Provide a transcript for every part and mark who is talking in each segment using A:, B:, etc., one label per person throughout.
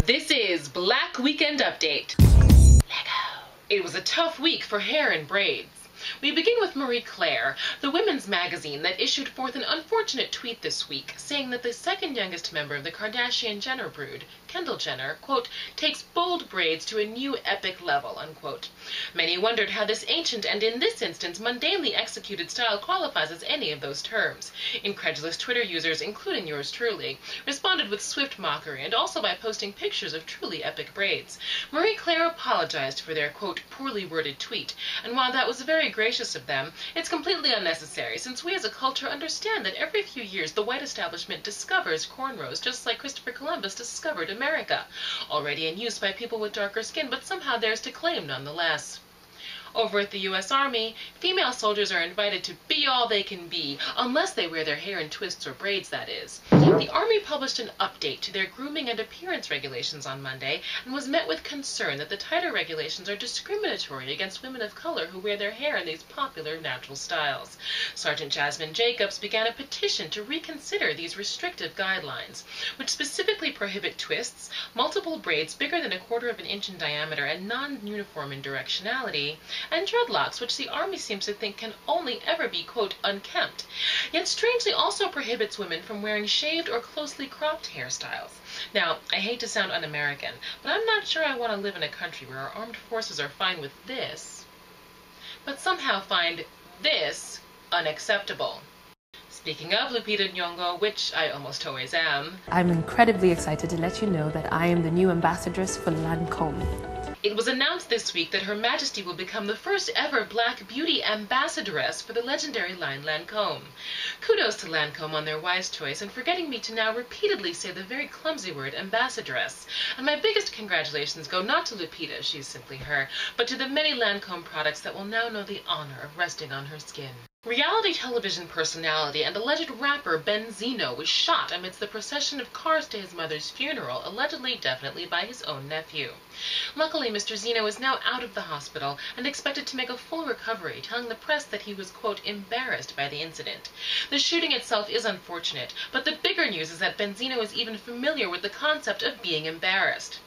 A: This is Black Weekend Update. Lego. It was a tough week for hair and braids. We begin with Marie Claire, the women's magazine that issued forth an unfortunate tweet this week, saying that the second youngest member of the Kardashian-Jenner brood, Kendall Jenner, quote, takes bold braids to a new epic level, unquote. Many wondered how this ancient and, in this instance, mundanely executed style qualifies as any of those terms. Incredulous Twitter users, including yours truly, responded with swift mockery and also by posting pictures of truly epic braids. Marie Claire apologized for their, quote, poorly worded tweet, and while that was very gracious of them, it's completely unnecessary, since we as a culture understand that every few years the white establishment discovers cornrows just like Christopher Columbus discovered America, already in use by people with darker skin, but somehow theirs to claim nonetheless. Over at the U.S. Army, female soldiers are invited to be all they can be, unless they wear their hair in twists or braids, that is. The Army published an update to their grooming and appearance regulations on Monday, and was met with concern that the tighter regulations are discriminatory against women of color who wear their hair in these popular natural styles. Sergeant Jasmine Jacobs began a petition to reconsider these restrictive guidelines, which specifically prohibit twists, multiple braids bigger than 1/4 of an inch in diameter and non-uniform in directionality, and dreadlocks, which the Army seems to think can only ever be, quote, unkempt, yet strangely also prohibits women from wearing shaved or closely cropped hairstyles. Now, I hate to sound un-American, but I'm not sure I want to live in a country where our armed forces are fine with this, but somehow find this unacceptable. Speaking of Lupita Nyong'o, which I almost always am,
B: I'm incredibly excited to let you know that I am the new ambassadress for Lancome.
A: It was announced this week that Her Majesty will become the first ever Black beauty ambassadress for the legendary line Lancome. Kudos to Lancome on their wise choice and for getting me to now repeatedly say the very clumsy word ambassadress. And my biggest congratulations go not to Lupita, she's simply her, but to the many Lancome products that will now know the honor of resting on her skin. Reality television personality and alleged rapper Benzino was shot amidst the procession of cars to his mother's funeral, allegedly definitely by his own nephew. Luckily, Mr. Zeno is now out of the hospital and expected to make a full recovery, telling the press that he was, quote, embarrassed by the incident. The shooting itself is unfortunate, but the bigger news is that Benzino is even familiar with the concept of being embarrassed.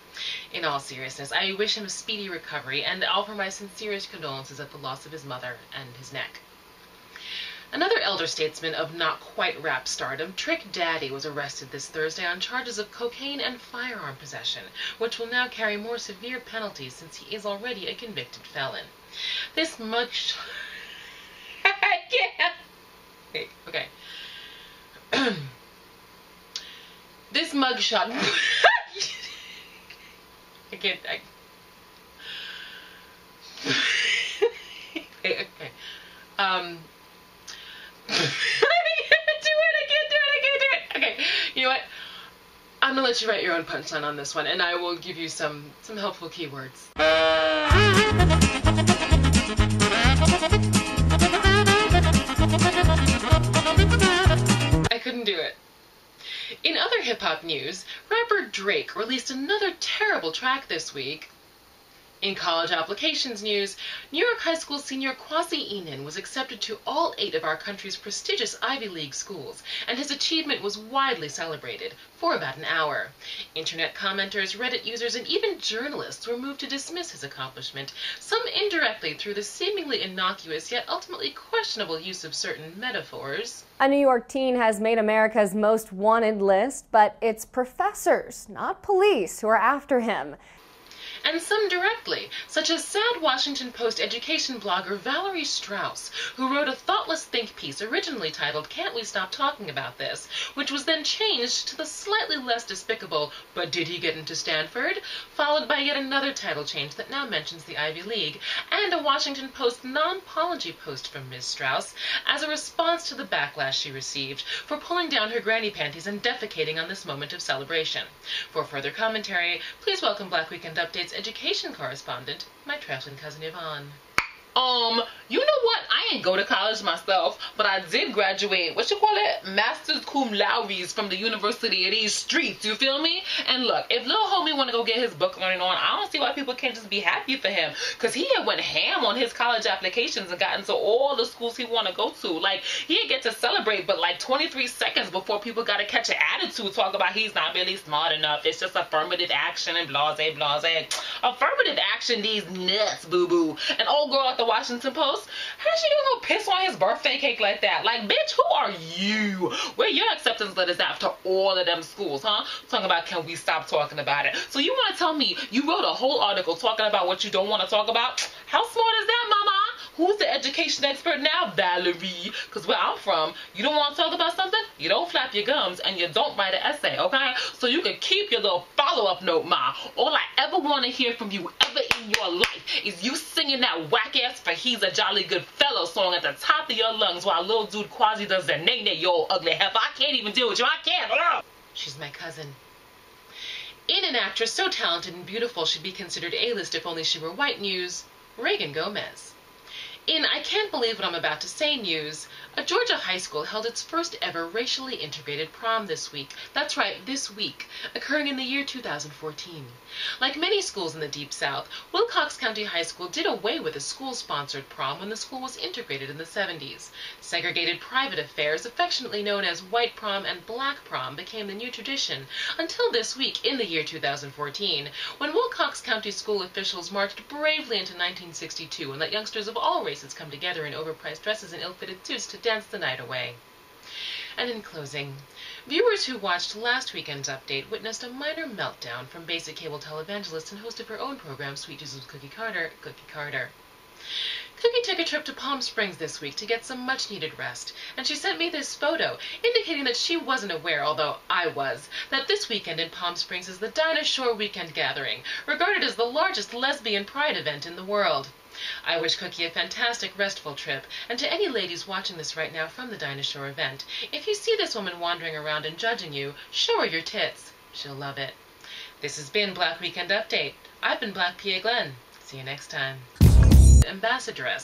A: In all seriousness, I wish him a speedy recovery and offer my sincerest condolences at the loss of his mother and his neck. Another elder statesman of not quite rap stardom, Trick Daddy, was arrested this Thursday on charges of cocaine and firearm possession, which will now carry more severe penalties since he is already a convicted felon. This mugshot... I can't... Okay. This mugshot... I can't... Okay. I can't do it. Okay, you know what? I'm gonna let you write your own punchline on this one, and I will give you some helpful keywords. I couldn't do it. In other hip-hop news, rapper Drake released another terrible track this week. In college applications news, New York high school senior Kwasi Enan was accepted to all 8 of our country's prestigious Ivy League schools, and his achievement was widely celebrated for about an hour. Internet commenters, Reddit users, and even journalists were moved to dismiss his accomplishment, some indirectly through the seemingly innocuous yet ultimately questionable use of certain metaphors.
C: A New York teen has made America's most wanted list, but it's professors, not police, who are after him.
A: And some directly, such as sad Washington Post education blogger Valerie Strauss, who wrote a thoughtless think piece originally titled "Can't We Stop Talking About This?", which was then changed to the slightly less despicable "But did he get into Stanford?", followed by yet another title change that now mentions the Ivy League, and a Washington Post non-apology post from Ms. Strauss as a response to the backlash she received for pulling down her granny panties and defecating on this moment of celebration. For further commentary, please welcome Black Weekend Update's education correspondent, my traveling cousin Yvonne. You know what? I ain't go to college myself, but I did graduate, what you call it? Masters cum laude from the University of these streets, you feel me? And look, if little homie want to go get his book learning on, I don't see why people can't just be happy for him, because he had went ham on his college applications and got into all the schools he want to go to. Like, he didn't get to celebrate, but like 23 seconds before people got to catch an attitude, talk about he's not really smart enough, it's just affirmative action and blase, blase. Affirmative action, these nuts, boo-boo. An old girl at the Washington Post, how's she gonna go piss on his birthday cake like that? Like, bitch, who are you? Where your acceptance letters after all of them schools, huh? Talking about, can we stop talking about it? So you want to tell me you wrote a whole article talking about what you don't want to talk about? How smart is that, mama? Who's the education expert now? Valerie. Because where I'm from, you don't want to talk about something, you don't flap your gums, and you don't write an essay, okay? So you can keep your little follow-up note, ma. All I ever want to hear from you ever in your life is you singing that whack-ass For He's a Jolly Good Fellow song at the top of your lungs while little dude Quasi does the nay-nay, you old ugly heifer. I can't even deal with you. I can't. Ugh. She's my cousin. In an actress so talented and beautiful she'd be considered A-list if only she were white news, Reagan Gomez. In I Can't Believe What I'm About to Say news, a Georgia high school held its first ever racially integrated prom this week. That's right, this week, occurring in the year 2014. Like many schools in the Deep South, Wilcox County High School did away with a school-sponsored prom when the school was integrated in the 70s. Segregated private affairs, affectionately known as white prom and black prom, became the new tradition until this week in the year 2014, when Wilcox County school officials marched bravely into 1962 and let youngsters of all races come together in overpriced dresses and ill-fitted suits to dance the night away. And in closing, viewers who watched last weekend's update witnessed a minor meltdown from basic cable televangelist and host of her own program, Sweet Jesus with Cookie Carter. Cookie took a trip to Palm Springs this week to get some much-needed rest, and she sent me this photo, indicating that she wasn't aware, although I was, that this weekend in Palm Springs is the Dinah Shore Weekend Gathering, regarded as the largest lesbian pride event in the world. I wish Cookie a fantastic, restful trip, and to any ladies watching this right now from the Dinah Shore event, if you see this woman wandering around and judging you, show her your tits. She'll love it. This has been Black Weekend Update. I've been Black P.A. Glenn. See you next time. Ambassadress.